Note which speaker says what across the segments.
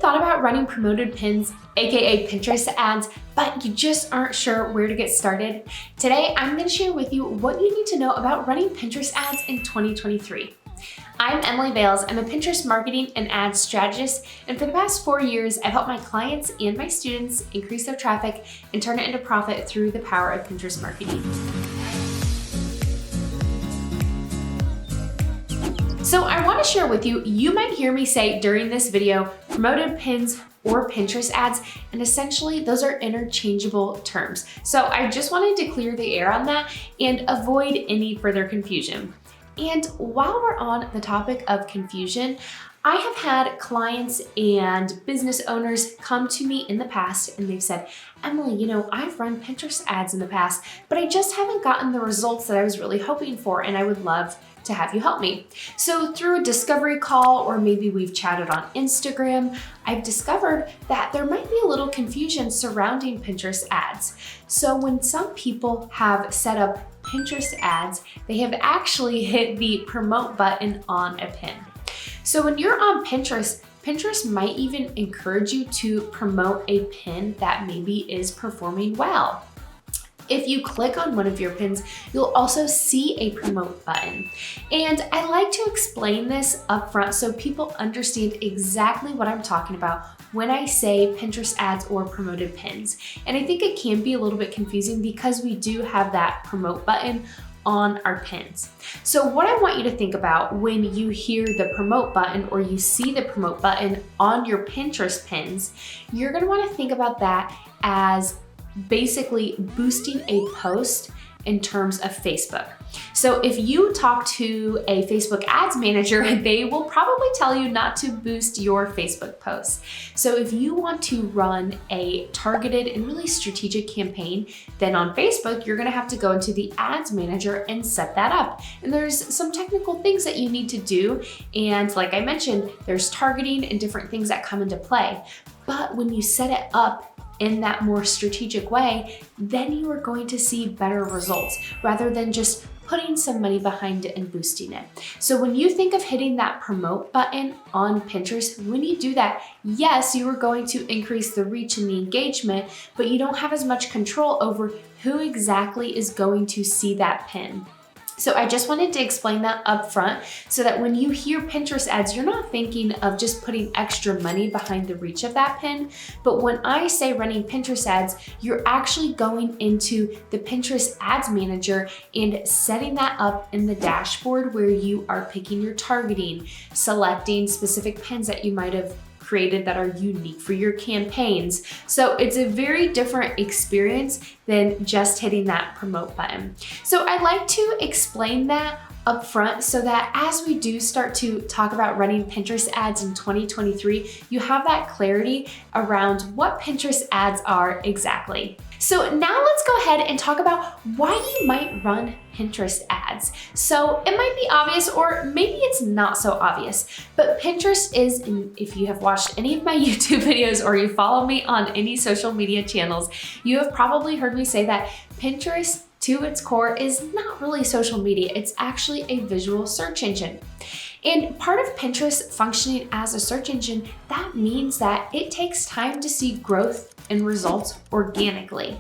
Speaker 1: thought about running promoted pins, aka Pinterest ads, but you just aren't sure where to get started? Today, I'm going to share with you what you need to know about running Pinterest ads in 2023. I'm Emily Vales. I'm a Pinterest marketing and ads strategist, and for the past 4 years, I've helped my clients and my students increase their traffic and turn it into profit through the power of Pinterest marketing. So I want to share with you, you might hear me say during this video, promoted pins or Pinterest ads, and essentially those are interchangeable terms. So I just wanted to clear the air on that and avoid any further confusion. And while we're on the topic of confusion, I have had clients and business owners come to me in the past and they've said, Emily, I've run Pinterest ads in the past, but I just haven't gotten the results that I was really hoping for, and I would love to have you help me. So through a discovery call, or maybe we've chatted on Instagram, I've discovered that there might be a little confusion surrounding Pinterest ads. So when some people have set up Pinterest ads, they have actually hit the promote button on a pin. So when you're on Pinterest, Pinterest might even encourage you to promote a pin that maybe is performing well. If you click on one of your pins, you'll also see a promote button. And I like to explain this up front so people understand exactly what I'm talking about when I say Pinterest ads or promoted pins. And I think it can be a little bit confusing because we do have that promote button on our pins. So what I want you to think about when you hear the promote button or you see the promote button on your Pinterest pins, you're gonna wanna think about that as basically boosting a post in terms of Facebook. So if you talk to a Facebook ads manager, they will probably tell you not to boost your Facebook posts. So if you want to run a targeted and really strategic campaign, then on Facebook, you're gonna have to go into the ads manager and set that up. And there's some technical things that you need to do. And like I mentioned, there's targeting and different things that come into play. But when you set it up in that more strategic way, then you are going to see better results rather than just putting some money behind it and boosting it. So when you think of hitting that promote button on Pinterest, when you do that, yes, you are going to increase the reach and the engagement, but you don't have as much control over who exactly is going to see that pin. So I just wanted to explain that up front so that when you hear Pinterest ads, you're not thinking of just putting extra money behind the reach of that pin. But when I say running Pinterest ads, you're actually going into the Pinterest ads manager and setting that up in the dashboard where you are picking your targeting, selecting specific pins that you might have created that are unique for your campaigns. So it's a very different experience than just hitting that promote button. So I like to explain that up front so that as we do start to talk about running Pinterest ads in 2023, you have that clarity around what Pinterest ads are exactly. So now let's go ahead and talk about why you might run Pinterest ads. So it might be obvious, or maybe it's not so obvious, but Pinterest is, and if you have watched any of my YouTube videos or you follow me on any social media channels, you have probably heard me say that Pinterest to its core is not really social media. It's actually a visual search engine. And part of Pinterest functioning as a search engine, that means that it takes time to see growth and results organically.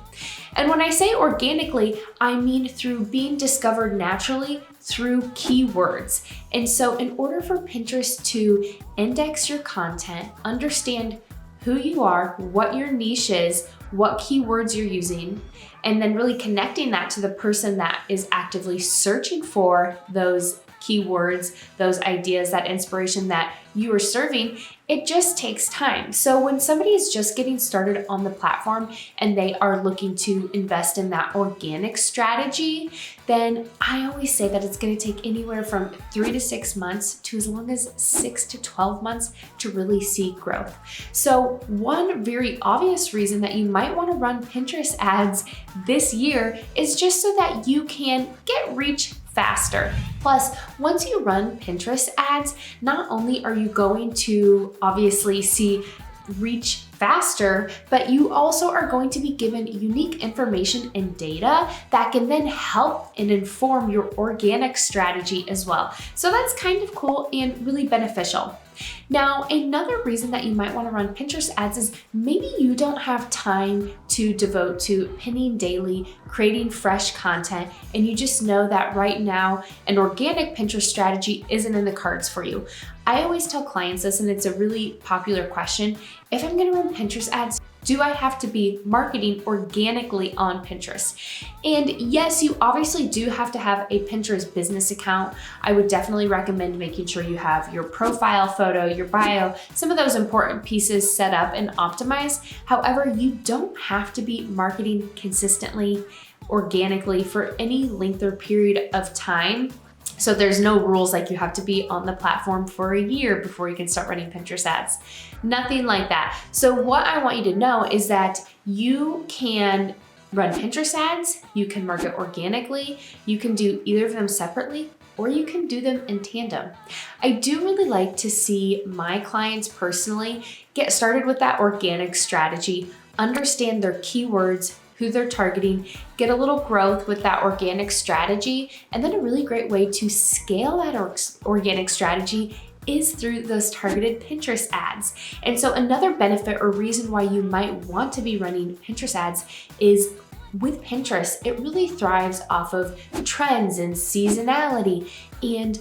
Speaker 1: And when I say organically, I mean through being discovered naturally through keywords. And so in order for Pinterest to index your content, understand who you are, what your niche is, what keywords you're using, and then really connecting that to the person that is actively searching for those keywords, those ideas, that inspiration that you are serving, it just takes time. So when somebody is just getting started on the platform and they are looking to invest in that organic strategy, then I always say that it's going to take anywhere from 3 to 6 months to as long as 6 to 12 months to really see growth. So one very obvious reason that you might want to run Pinterest ads this year is just so that you can get reach faster. Plus, once you run Pinterest ads, not only are you going to obviously see reach faster, but you also are going to be given unique information and data that can then help and inform your organic strategy as well. So that's kind of cool and really beneficial. Now, another reason that you might want to run Pinterest ads is maybe you don't have time to devote to pinning daily, creating fresh content, and you just know that right now an organic Pinterest strategy isn't in the cards for you. I always tell clients this, and it's a really popular question. If I'm going to run Pinterest ads, do I have to be marketing organically on Pinterest? And yes, you obviously do have to have a Pinterest business account. I would definitely recommend making sure you have your profile photo, your bio, some of those important pieces set up and optimized. However, you don't have to be marketing consistently, organically for any length or period of time. So there's no rules like you have to be on the platform for a year before you can start running Pinterest ads. Nothing like that. So what I want you to know is that you can run Pinterest ads, you can market organically, you can do either of them separately, or you can do them in tandem. I do really like to see my clients personally get started with that organic strategy, understand their keywords, who they're targeting, get a little growth with that organic strategy, and then a really great way to scale that organic strategy is through those targeted Pinterest ads. And so another benefit or reason why you might want to be running Pinterest ads is with Pinterest, it really thrives off of trends and seasonality. And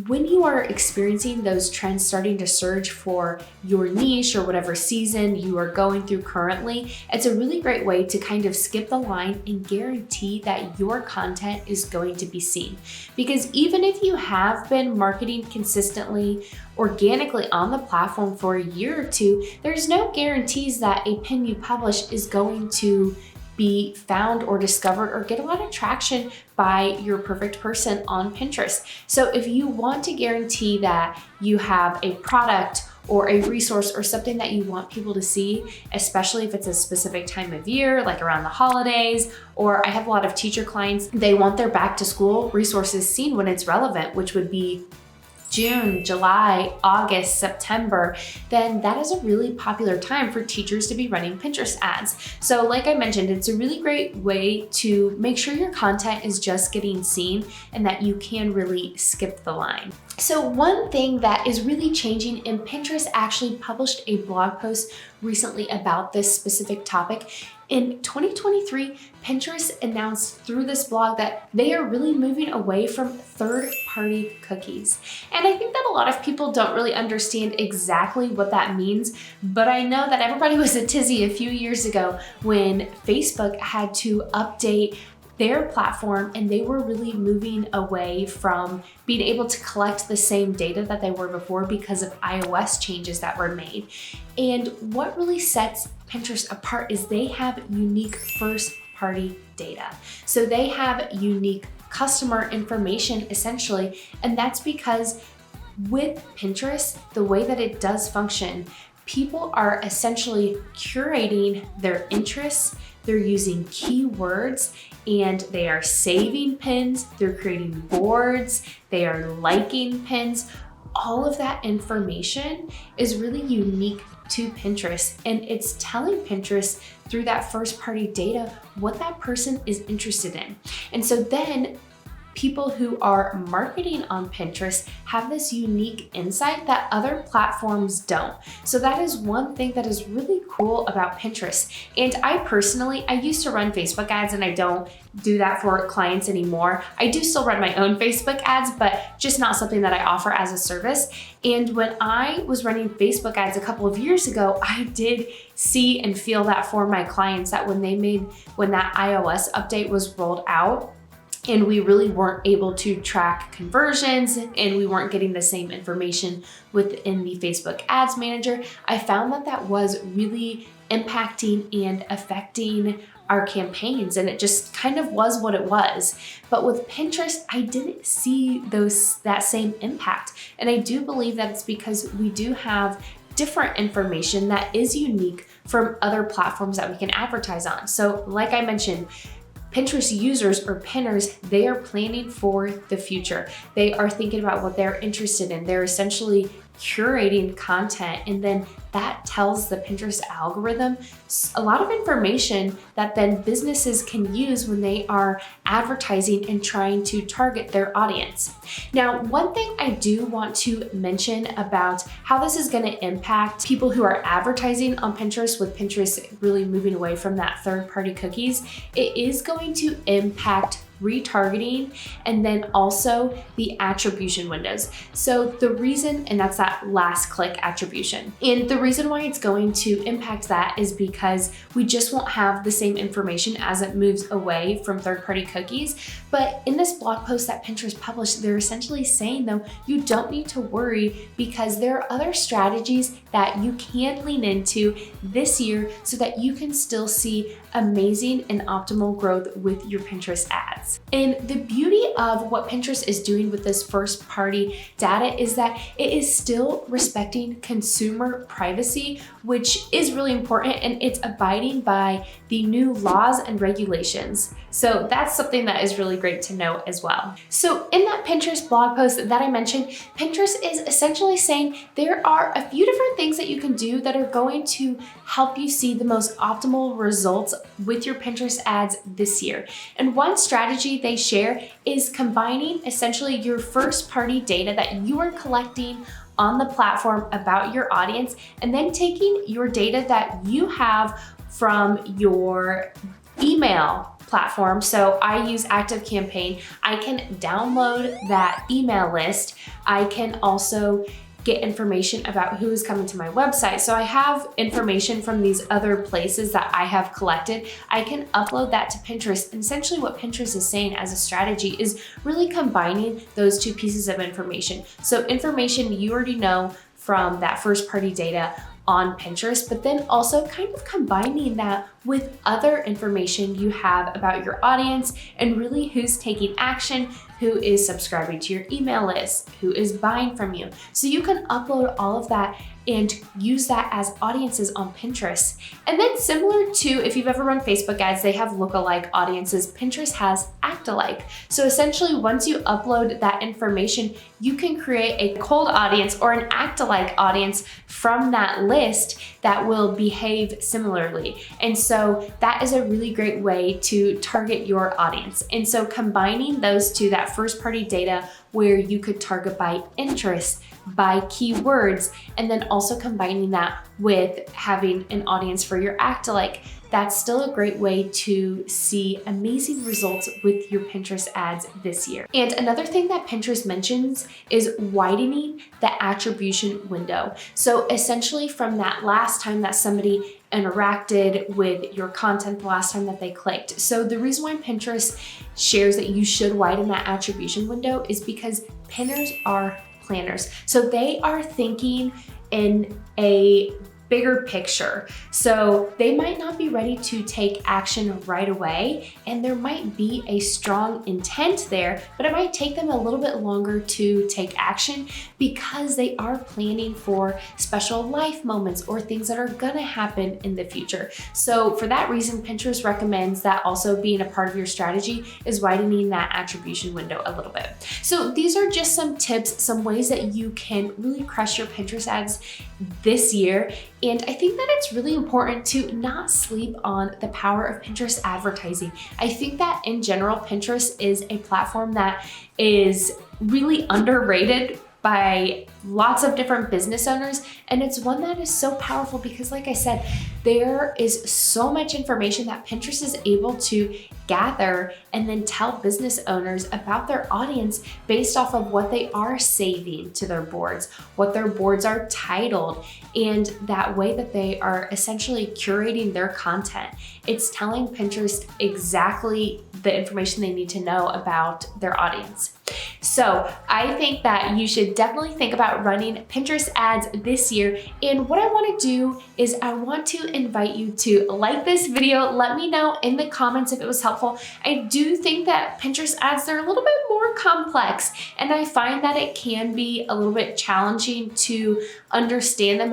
Speaker 1: when you are experiencing those trends starting to surge for your niche or whatever season you are going through currently, it's a really great way to kind of skip the line and guarantee that your content is going to be seen. Because even if you have been marketing consistently, organically on the platform for a year or two, there's no guarantees that a pin you publish is going to be found or discovered or get a lot of traction by your perfect person on Pinterest. So if you want to guarantee that you have a product or a resource or something that you want people to see, especially if it's a specific time of year, like around the holidays, or I have a lot of teacher clients, they want their back to school resources seen when it's relevant, which would be June, July, August, September, then that is a really popular time for teachers to be running Pinterest ads. So like I mentioned, it's a really great way to make sure your content is just getting seen and that you can really skip the line. So one thing that is really changing, and Pinterest actually published a blog post recently about this specific topic. In 2023, Pinterest announced through this blog that they are really moving away from third-party cookies. And I think that a lot of people don't really understand exactly what that means, but I know that everybody was a tizzy a few years ago when Facebook had to update their platform and they were really moving away from being able to collect the same data that they were before because of iOS changes that were made. And what really sets Pinterest apart is they have unique first-party data. So they have unique customer information essentially, and that's because with Pinterest, the way that it does function, people are essentially curating their interests, they're using keywords, and they are saving pins, they're creating boards, they are liking pins. All of that information is really unique to Pinterest, and it's telling Pinterest through that first party data what that person is interested in. And so then people who are marketing on Pinterest have this unique insight that other platforms don't. So that is one thing that is really cool about Pinterest. And I used to run Facebook ads, and I don't do that for clients anymore. I do still run my own Facebook ads, but just not something that I offer as a service. And when I was running Facebook ads a couple of years ago, I did see and feel that for my clients that when that iOS update was rolled out, and we really weren't able to track conversions and we weren't getting the same information within the Facebook Ads Manager, I found that that was really impacting and affecting our campaigns, and it just kind of was what it was. But with Pinterest, I didn't see that same impact. And I do believe that it's because we do have different information that is unique from other platforms that we can advertise on. So like I mentioned, Pinterest users or pinners, they are planning for the future. They are thinking about what they're interested in. They're essentially curating content, and then that tells the Pinterest algorithm a lot of information that then businesses can use when they are advertising and trying to target their audience. Now, one thing I do want to mention about how this is going to impact people who are advertising on Pinterest, with Pinterest really moving away from that third-party cookies, it is going to impact retargeting and then also the attribution windows. So the reason, and that's that last click attribution. And the reason why it's going to impact that is because we just won't have the same information as it moves away from third-party cookies. But in this blog post that Pinterest published, they're essentially saying though, you don't need to worry because there are other strategies that you can lean into this year so that you can still see amazing and optimal growth with your Pinterest ads. And the beauty of what Pinterest is doing with this first party data is that it is still respecting consumer privacy, which is really important, and it's abiding by the new laws and regulations. So that's something that is really great to know as well. So in that Pinterest blog post that I mentioned, Pinterest is essentially saying there are a few different things that you can do that are going to help you see the most optimal results with your Pinterest ads this year. And one strategy they share is combining essentially your first party data that you are collecting on the platform about your audience, and then taking your data that you have from your email platform. So I use ActiveCampaign. I can download that email list. I can also get information about who is coming to my website. So I have information from these other places that I have collected. I can upload that to Pinterest. And essentially what Pinterest is saying as a strategy is really combining those two pieces of information. So information you already know from that first party data on Pinterest, but then also kind of combining that with other information you have about your audience and really who's taking action, who is subscribing to your email list, who is buying from you. So you can upload all of that and use that as audiences on Pinterest. And then similar to if you've ever run Facebook ads, they have lookalike audiences. Pinterest has act-alike. So essentially once you upload that information, you can create a cold audience or an act-alike audience from that list that will behave similarly. And so that is a really great way to target your audience. And so combining those two, that first party data where you could target by interest, by keywords, and then also combining that with having an audience for your act-alike, that's still a great way to see amazing results with your Pinterest ads this year. And another thing that Pinterest mentions is widening the attribution window. So essentially from that last time that somebody interacted with your content, the last time that they clicked. So the reason why Pinterest shares that you should widen that attribution window is because pinners are planners. So they are thinking in a bigger picture. So they might not be ready to take action right away, and there might be a strong intent there, but it might take them a little bit longer to take action because they are planning for special life moments or things that are gonna happen in the future. So for that reason, Pinterest recommends that also being a part of your strategy is widening that attribution window a little bit. So these are just some tips, some ways that you can really crush your Pinterest ads this year. And I think that it's really important to not sleep on the power of Pinterest advertising. I think that in general, Pinterest is a platform that is really underrated by lots of different business owners. And it's one that is so powerful because, like I said, there is so much information that Pinterest is able to gather and then tell business owners about their audience based off of what they are saving to their boards, what their boards are titled, and that way that they are essentially curating their content. It's telling Pinterest exactly the information they need to know about their audience. So I think that you should definitely think about running Pinterest ads this year. And what I want to do is I want to invite you to like this video. Let me know in the comments if it was helpful. I do think that Pinterest ads, they're a little bit more complex, and I find that it can be a little bit challenging to understand them,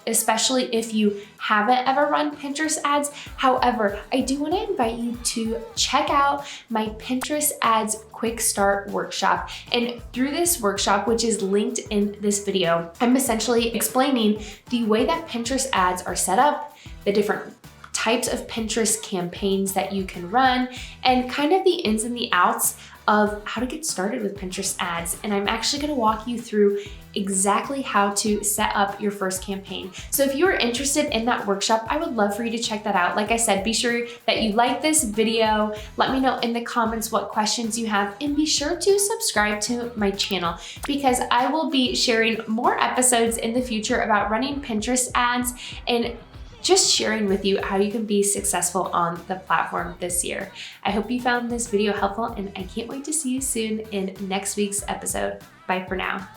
Speaker 1: especially if you haven't ever run Pinterest ads. However, I do want to invite you to check out my Pinterest ads quick start workshop. And through this workshop, which is linked in this video, I'm essentially explaining the way that Pinterest ads are set up, the different types of Pinterest campaigns that you can run, and kind of the ins and the outs of how to get started with Pinterest ads. And I'm actually gonna walk you through exactly how to set up your first campaign. So if you are interested in that workshop, I would love for you to check that out. Like I said, be sure that you like this video, let me know in the comments what questions you have, and be sure to subscribe to my channel because I will be sharing more episodes in the future about running Pinterest ads and just sharing with you how you can be successful on the platform this year. I hope you found this video helpful, and I can't wait to see you soon in next week's episode. Bye for now.